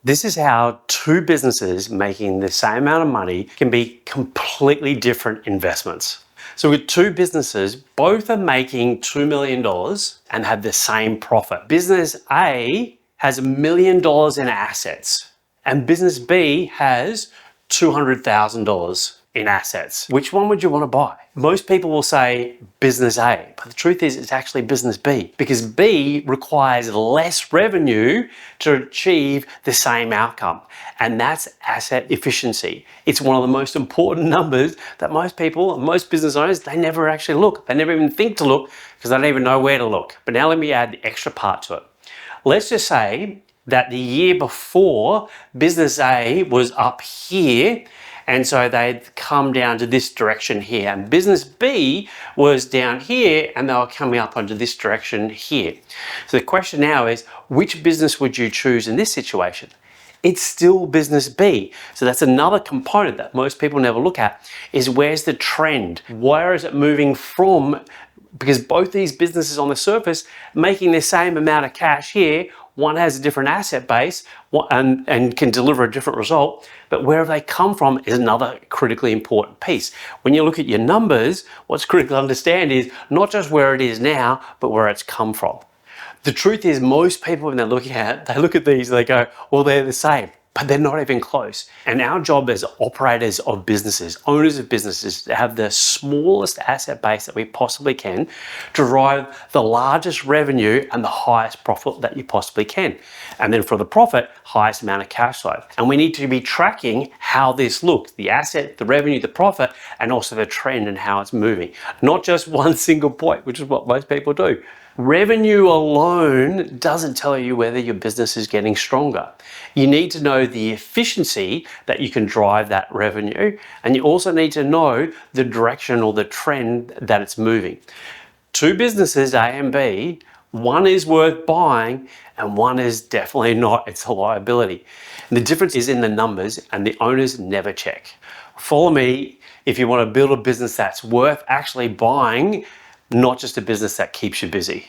This is how two businesses making the same amount of money can be completely different investments. So with two businesses, both are making $2 million and have the same profit. Business A has $1 million in assets and business B has $200,000 in assets. Which one would you want to buy? Most people will say business A, but the truth is it's actually business B because B requires less revenue to achieve the same outcome. And that's asset efficiency. It's one of the most important numbers that most people, most business owners, they never actually look. They never even think to look because they don't even know where to look. But now let me add the extra part to it. Let's just say that the year before business A was up here, and so they'd come down to this direction here, and business B was down here and they were coming up onto this direction here. So the question now is, which business would you choose in this situation? It's still business B. So that's another component that most people never look at, is where's the trend? Where is it moving from? Because both these businesses on the surface making the same amount of cash here, one has a different asset base and can deliver a different result, but where have they come from is another critically important piece. When you look at your numbers, what's critical to understand is not just where it is now, but where it's come from. The truth is most people when they're looking at it, they look at these and they go, well, they're the same. But they're not even close. And our job as operators of businesses, owners of businesses, to have the smallest asset base that we possibly can to drive the largest revenue and the highest profit that you possibly can. And then for the profit, highest amount of cash flow. And we need to be tracking how this looks, the asset, the revenue, the profit, and also the trend and how it's moving. Not just one single point, which is what most people do. Revenue alone doesn't tell you whether your business is getting stronger. You need to know the efficiency that you can drive that revenue, and you also need to know the direction or the trend that it's moving. Two businesses, A and B, one is worth buying and one is definitely not. It's a liability. And the difference is in the numbers, and the owners never check. Follow me if you want to build a business that's worth actually buying, not just a business that keeps you busy.